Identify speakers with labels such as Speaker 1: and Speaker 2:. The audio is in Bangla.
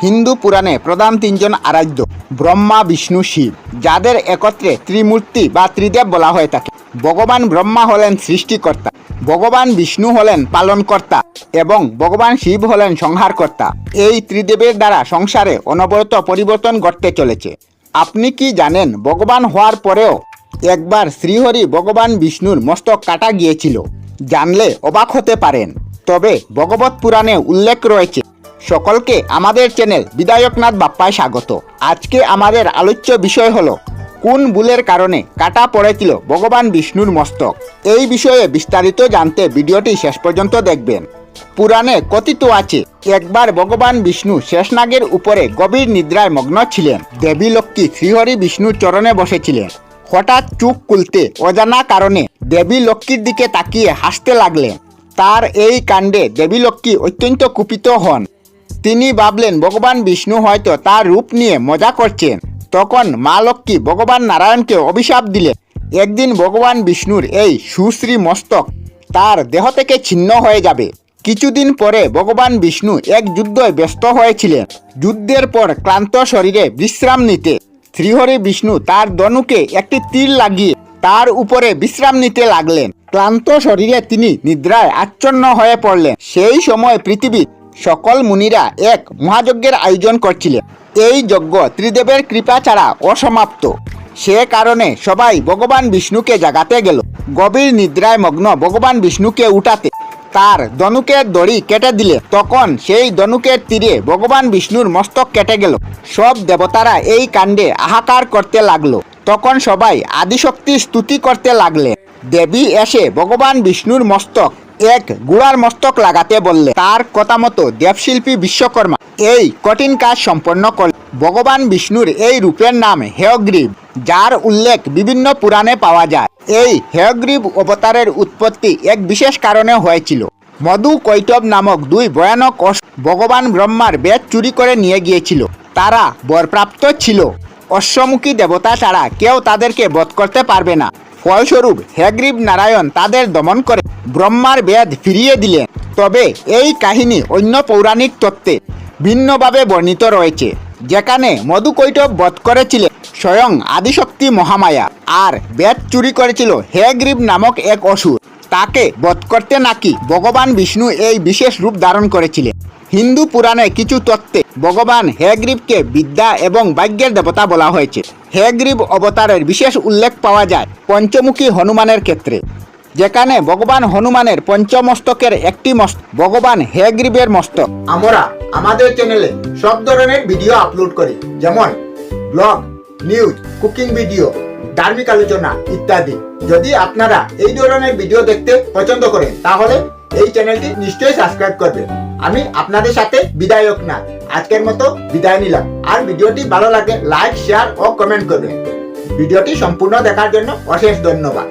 Speaker 1: হিন্দু পুরাণে প্রধান তিনজন আরাধ্য ব্রহ্মা, বিষ্ণু, শিব, যাদের একত্রে ত্রিমূর্তি বা ত্রিদেব বলা হয়ে থাকে। ভগবান ব্রহ্মা হলেন সৃষ্টিকর্তা, ভগবান বিষ্ণু হলেন পালনকর্তা এবং ভগবান শিব হলেন সংহারকর্তা। এই ত্রিদেবের দ্বারা সংসারে অনবরত পরিবর্তন ঘটতে চলেছে। আপনি কি জানেন ভগবান হওয়ার পরেও একবার শ্রীহরি ভগবান বিষ্ণুর মস্তক কাটা গিয়েছিল? জানলে অবাক হতে পারেন। তবে ভগবত পুরাণে উল্লেখ রয়েছে। সকলকে আমাদের চ্যানেল বিধায়কনাথ বাপ্পায় স্বাগত। আজকে আমাদের আলোচ্য বিষয় হলো কোন ভুলের কারণে কাটা পড়েছিল ভগবান বিষ্ণুর মস্তক। এই বিষয়ে বিস্তারিত জানতে ভিডিওটি শেষ পর্যন্ত দেখবেন। পুরাণে কথিত আছে, একবার ভগবান বিষ্ণু শেষনাগের উপরে গভীর নিদ্রায় মগ্ন ছিলেন। দেবী লক্ষ্মী শ্রীহরি বিষ্ণুর চরণে বসেছিলেন। হঠাৎ চোখ খুলতে অজানা কারণে দেবী লক্ষ্মীর দিকে তাকিয়ে হাসতে লাগলেন। তার এই কাণ্ডে দেবী লক্ষ্মী অত্যন্ত কুপিত হন। তিনি ভাবলেন ভগবান বিষ্ণু হয়তো তার রূপ নিয়ে মজা করছেন। তখন মা লক্ষ্মী ভগবান নারায়ণকে অভিশাপ দিলেন, একদিন ভগবান বিষ্ণুর এই সুশ্রী মস্তক তার দেহ থেকে ছিন্ন হয়ে যাবে। কিছুদিন পরে ভগবান বিষ্ণু এক যুদ্ধে ব্যস্ত হয়েছিলেন। যুদ্ধের পর ক্লান্ত শরীরে বিশ্রাম নিতে শ্রীহরি বিষ্ণু তার ধনুকে একটি তীর লাগিয়ে তার উপরে বিশ্রাম নিতে লাগলেন। ক্লান্ত শরীরে তিনি নিদ্রায় আচ্ছন্ন হয়ে পড়লেন। সেই সময় পৃথিবীর সকল মুনিরা এক মহাযজ্ঞের আয়োজন করছিলেন। এই যজ্ঞ ত্রিদেবের কৃপা ছাড়া অসমাপ্ত। সে কারণে সবাই ভগবান বিষ্ণুকে জাগাতে গেল। গভীর নিদ্রায় মগ্ন ভগবান বিষ্ণুকে উঠাতে তার ধনুকের দড়ি কেটে দিলে তখন সেই ধনুকের তীরে ভগবান বিষ্ণুর মস্তক কেটে গেল। সব দেবতারা এই কাণ্ডে হাহাকার করতে লাগলো। তখন সবাই আদিশক্তির স্তুতি করতে লাগলেন। দেবী এসে ভগবান বিষ্ণুর মস্তক এক গুড়ার মস্তক লাগাতে বললে তার কথা মতো দেবশিল্পী বিশ্বকর্মা এই কঠিন কাজ সম্পন্ন করলেন। ভগবান বিষ্ণুর এই রূপের নাম হয়গ্রীব, যার উল্লেখ বিভিন্ন পুরাণে পাওয়া যায়। এই হয়গ্রীব অবতারের উৎপত্তি এক বিশেষ কারণে হয়েছিল। মধু কৈটব নামক দুই ভয়ানক অসুর ভগবান ব্রহ্মার বেদ চুরি করে নিয়ে গিয়েছিল। তারা বরপ্রাপ্ত ছিল। অশ্বমুখী দেবতা ছাড়া কেউ তাদেরকে বধ করতে পারবে না। ফলস্বরূপ হয়গ্রীব নারায়ণ তাদের দমন করে ব্রহ্মার বেদ ফিরিয়ে দিলেন। তবে এই কাহিনী অন্য পৌরাণিক তত্ত্বে ভিন্নভাবে বর্ণিত রয়েছে, যেখানে মধুকৈটব বধ করেছিলেন স্বয়ং আদিশক্তি মহামায়া, আর বেদ চুরি করেছিল হয়গ্রীব নামক এক অসুর। তাকে বধ করতে নাকি ভগবান বিষ্ণু এই বিশেষ রূপ ধারণ করেছিলেন। হিন্দু পুরাণে কিছু তত্ত্বে ভগবান হয়গ্রীবকে বিদ্যা এবং ভাগ্যের দেবতা বলা হয়েছে। হয়গ্রীব অবতারের বিশেষ উল্লেখ পাওয়া যায় পঞ্চমুখী হনুমানের ক্ষেত্রে, যেখানে ভগবান হনুমানের পঞ্চমস্তকের একটি মস্তক ভগবান হয়গ্রীবের মস্তক। আমরা আমাদের চ্যানেলে সব ধরনের ভিডিও আপলোড করি, যেমন ব্লগ, নিউজ, কুকিং ভিডিও, ধার্মিক আলোচনা ইত্যাদি। যদি আপনারা এই ধরনের ভিডিও দেখতে পছন্দ করেন তাহলে এই চ্যানেলটি নিশ্চয়ই সাবস্ক্রাইব করবেন। আমি আপনাদের সাথে বিধায়কনাথ আজকের মতো বিদায় নিলাম। আর ভিডিওটি ভালো লাগে লাইক, শেয়ার ও কমেন্ট করবেন। ভিডিওটি সম্পূর্ণ দেখার জন্য অশেষ ধন্যবাদ।